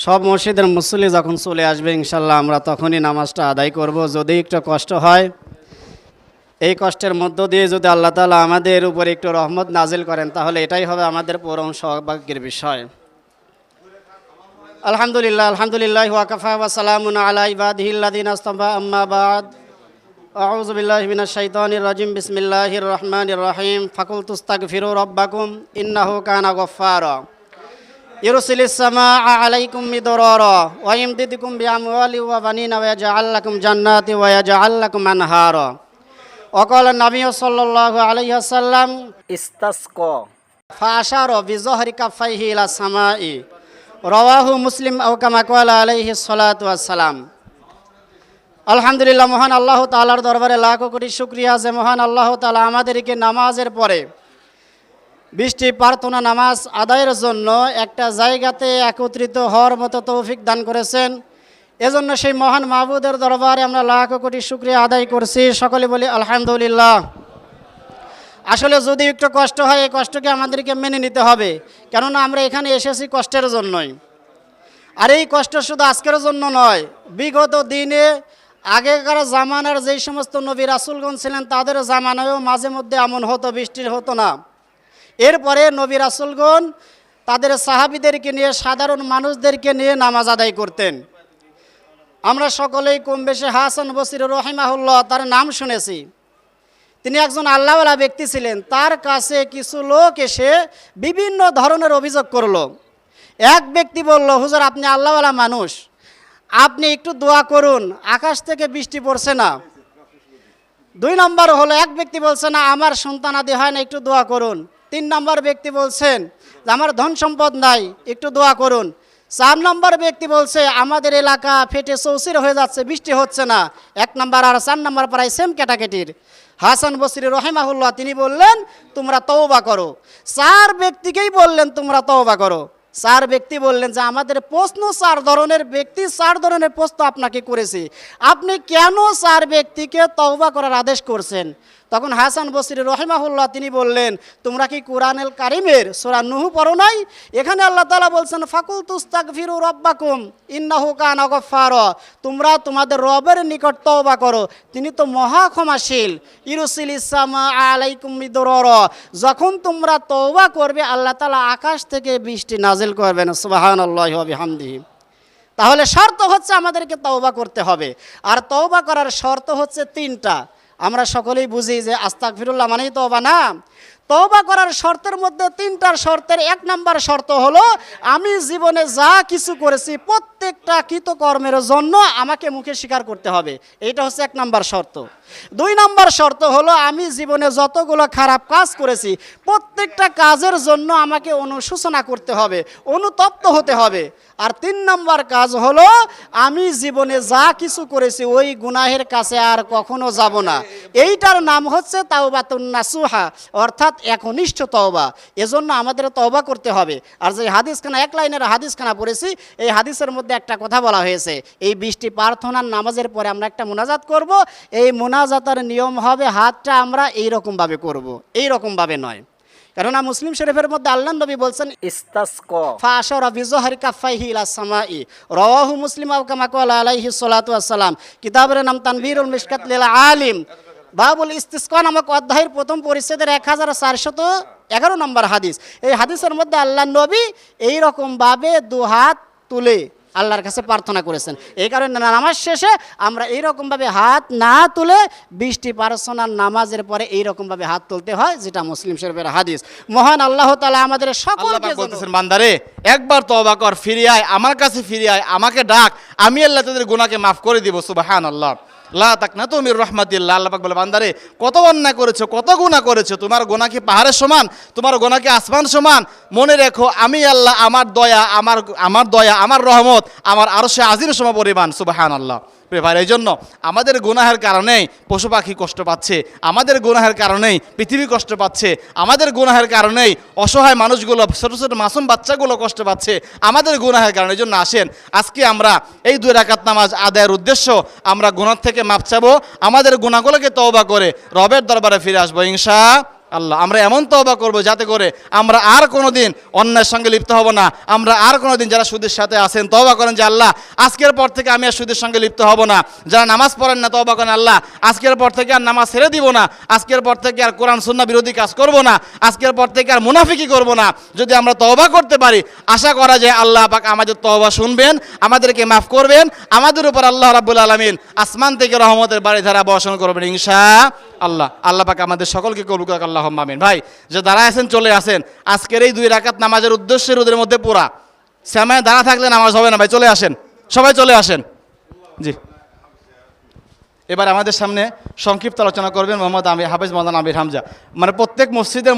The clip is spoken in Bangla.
সব মসজিদের মুসল্লি যখন চলে আসবে ইনশাল্লাহ আমরা তখনই নামাজটা আদায় করব। যদি একটু কষ্ট হয়, এই কষ্টের মধ্য দিয়ে যদি আল্লাহ তাআলা আমাদের উপরে একটু রহমত নাজিল করেন তাহলে এটাই হবে আমাদের পরম সৌভাগ্যের বিষয়। আলহামদুলিল্লাহ আলহামদুলিল্লাহ ওয়া কাফা ওয়া সালামুন আলা ইবাদিহিল্লাযিনা ইসতাফা আম্মা বাদ। আউযু বিল্লাহি মিনাশ শাইতানির রাজিম। বিসমিল্লাহির রহমানির রহিম। ফাকুলতু আস্তাগফিরু রাব্বাকুম ইন্নাহু কানা গফফারা ইউরসিলিস সামাআ আলাইকুম মিদরারা ওয়া ইমদিদুকুম বিআমওয়ালি ওয়া বানিনা ওয়া ইয়াজআল লাকুম জান্নাতি ওয়া ইয়াজআল লাকুম আনহারা। ওয়াকালা নবী সাল্লাল্লাহু আলাইহি ওয়াসাল্লাম ইস্তাসকা ফাআশারা বিযহরি কাফাইহি ইলা সামাই। রাওয়াহু মুসলিম আও কামা ক্বালা আলাইহি সাল্লাতু ওয়াসসালাম। আলহামদুলিল্লাহ, মহান আল্লাহ তাআলার দরবারে লাখো কোটি শুকরিয়া যে মহান আল্লাহ তাআলা আমাদেরকে নামাজের পরে 20টি প্রার্থনা নামাজ আদায়ের জন্য একটা জায়গাতে একত্রিত হওয়ার মতো তৌফিক দান করেছেন। এজন্য সেই মহান মাহবুদের দরবারে আমরা লাখো কোটি শুকরিয়া আদায় করছি। সকলে বলি আলহামদুলিল্লাহ। আসলে যদি একটু কষ্ট হয়, এই কষ্টকে আমাদেরকে মেনে নিতে হবে, কেননা আমরা এখানে এসেছি কষ্টের জন্যই। আর এই কষ্ট শুধু আজকের জন্য নয়, বিগত দিনে আগেকার জামানার যেই সমস্ত নবী রাসূলগণ ছিলেন তাদের জামানায়ও মাঝে মধ্যে এমন হতো, বৃষ্টি হতো না। এরপরে নবী রাসূলগণ তাদের সাহাবীদেরকে নিয়ে, সাধারণ মানুষদেরকে নিয়ে নামাজ আদায় করতেন। আমরা সকলেই কম বেশি হাসান বসরি রহিমাহুল্লাহ তার নাম শুনেছি। তিনি একজন আল্লাহওয়ালা ব্যক্তি ছিলেন। তার কাছে কিছু লোক এসে বিভিন্ন ধরনের অভিযোগ করলো। এক ব্যক্তি বলল, হুজুর আপনি আল্লাহওয়ালা মানুষ, আপনি একটু দোয়া করুন, আকাশ থেকে বৃষ্টি পড়ছে না। 2 নম্বর হলো, এক ব্যক্তি বলছে না আমার সন্তানাদি হয় না, একটু দোয়া করুন। 3 নম্বর ব্যক্তি বলছেন যে আমার ধন সম্পদ নাই, একটু দোয়া করুন। 4 নম্বর ব্যক্তি বলছে আমাদের এলাকা ফেটে চৌচির হয়ে যাচ্ছে, বৃষ্টি হচ্ছে না। 1 নম্বর আর 4 নম্বর প্রায় সেম ক্যাটাগরির। হাসান বসরি রহিমাহুল্লাহ তিনি বললেন তোমরা তওবা করো। 4 ব্যক্তিকেই বললেন তোমরা তওবা করো। 4 ব্যক্তি বললেন যে আমাদের প্রশ্ন 4 ধরনের ব্যক্তি 4 ধরনের প্রশ্ন আপনাকে করেছি, আপনি কেন 4 ব্যক্তিকে তওবা করার আদেশ করছেন? তখন হাসান বসরি রহিমাহুল্লাহ তিনি বললেন তোমরা কি কোরআনুল কারীমের সূরা নূহ পড়ো নাই? এখানে আল্লাহ তাআলা বলছেন ফাকুলতু আস্তাগফিরু রাব্বাকুম ইন্নাহু কানা গফফারা, তোমরা তোমাদের রবের নিকট তওবা করো, তিনি তো মহা ক্ষমাশীল। ইউরসিলিস সামাআ আলাইকুম মিদরারা, যখন তোমরা তওবা করবে আল্লাহ তাআলা আকাশ থেকে বৃষ্টি নাজিল করবেন। সুবহানাল্লাহি ওয়া বিহামদিহি। তাহলে শর্ত হচ্ছে আমাদেরকে তওবা করতে হবে। আর তওবা করার শর্ত হচ্ছে 3টা। আমরা সকলেই বুঝি যে আস্তাগফিরুল্লাহ মানেই তওবা না। তওবা করার শর্তের মধ্যে 3টার শর্তের 1 নম্বর শর্ত হলো আমি জীবনে যা কিছু করেছি প্রত্যেকটা কৃতকর্মের জন্য আমাকে মুখে স্বীকার করতে হবে। এইটা হচ্ছে 1 নম্বর শর্ত। 2 নম্বর শর্ত হলো আমি জীবনে যতগুলো খারাপ কাজ করেছি প্রত্যেকটা কাজের জন্য আমাকে অনুশোচনা করতে হবে, অনুতপ্ত হতে হবে। আর 3 নম্বর কাজ হলো আমি জীবনে যা কিছু করেছি ওই গুনাহের কাছে আর কখনো যাব না। এইটার নাম হচ্ছে তাওবাতুন নাসুহা, অর্থাৎ একনিষ্ঠ তওবা। এজন্য আমাদের তওবা করতে হবে। আর যে হাদিসখানা 1 লাইনের হাদিসখানা পড়েছি, এই হাদিসের মধ্যে একটা কথা বলা হয়েছে, এই 20টি প্রার্থনার নামাজের পরে আমরা একটা মুনাজাত করব। এই মুনাজাতের নিয়ম হবে হাতটা আমরা এইরকমভাবে করব, এইরকমভাবে নয়। কেননা মুসলিম শরীফের মধ্যে আল্লাহর নবী বলছেন ইস্তাসকা ফাআশারা বিযহরি কাফাইহি ইলা সামাই। রাওয়াহু মুসলিম আও কামা ক্বালা আলাইহি সাল্লাতু ওয়াসসালাম। কিতাবের নাম তানভীরুল মিশকাত লিল আলিম। বাবুল ইস্তিসকা নামক অধ্যায়ের প্রথম পরিচ্ছেদের 1411 নম্বর হাদিস। এই হাদিসের মধ্যে আল্লাহর নবী এইরকমভাবে 2 হাত তুলে আল্লাহর কাছে প্রার্থনা করেছেন। এই কারণে নামাজ শেষে আমরা এইরকমভাবে হাত না তুলে 20টি প্রার্থনার নামাজের পরে এইরকমভাবে হাত তুলতে হয়, যেটা মুসলিম শরীফের হাদিস। মহান আল্লাহ তাআলা আমাদের সকলকে বলতেছেন বান্দারে একবার তওবা কর, ফিরে আয় আমার কাছে, ফিরে আয়, আমাকে ডাক, আমি আল্লাহ তোদের গুনাহকে মাফ করে দিব। সুবহানাল্লাহ। লা তাকনাতু মির রাহমাতিল্লাহ। আল্লাহ পাক বলে বান্দারে কত অন্যায় করেছো, কত গুনাহ করেছো, তোমার গুনাহ কি পাহাড়ের সমান, তোমার গুনাহ কি আসমান সমান? মনে রেখো আমি আল্লাহ, আমার দয়া, আমার রহমত আমার আরশে আজিমের সম পরিমাণ। সুবহানাল্লাহ। প্রিয় ভাই, এই জন্য আমাদের গুনাহের কারণেই পশু পাখি কষ্ট পাচ্ছে, আমাদের গুনাহের কারণেই পৃথিবী কষ্ট পাচ্ছে, আমাদের গুনাহের কারণেই অসহায় মানুষগুলো, ছোট ছোট মাসুম বাচ্চাগুলো কষ্ট পাচ্ছে, আমাদের গুনাহের কারণে। এই জন্য আসেন আজকে আমরা এই 2 রাকাত নামাজ আদায়ের উদ্দেশ্য আমরা গুনাহ থেকে মাপ চাবো, আমাদের গুনাহগুলোকে তওবা করে রবের দরবারে ফিরে আসবো ইনশাআল্লাহ। আল্লাহ আমরা এমন তওবা করব যাতে করে আমরা আর কোনোদিন অন্যায়ের সঙ্গে লিপ্ত হব না, আমরা আর কোনোদিন যারা সুদের সাথে আছেন তওবা করেন যে আল্লাহ আজকের পর থেকে আমি আর সুদের সঙ্গে লিপ্ত হব না, যারা নামাজ পড়েন না তওবা করেন আল্লাহ আজকের পর থেকে আর নামাজ ছেড়ে দিব না, আজকের পর থেকে আর কোরআন সুন্নাহ বিরোধী কাজ করব না, আজকের পর থেকে আর মুনাফিকি করব না। যদি আমরা তওবা করতে পারি আশা করা যায় আল্লাহ পাক আমাদের তওবা শুনবেন, আমাদেরকে মাফ করবেন, আমাদের উপর আল্লাহ রাব্বুল আলামিন আসমান থেকে রহমতের বারিধারা বর্ষণ করবেন ইনশাআল্লাহ। আল্লাহ পাক আমাদের সকলকে কবুল করুক, আল্লাহুম্মা আমিন। ভাই যে দাঁড়ায় আছেন চলে আসেন, আজকের এই 2 রাকাত নামাজের উদ্দেশ্যে রোদের মধ্যে পুরা সময় দাঁড়া থাকলে নামাজ হবে না ভাই, চলে আসেন, সবাই চলে আসেন। জি এবার আমাদের সামনে সংক্ষিপ্ত আলোচনা করবেন মোহাম্মদ হাফেজ মাওলানা আমির হামজা। মানে প্রত্যেক মসজিদের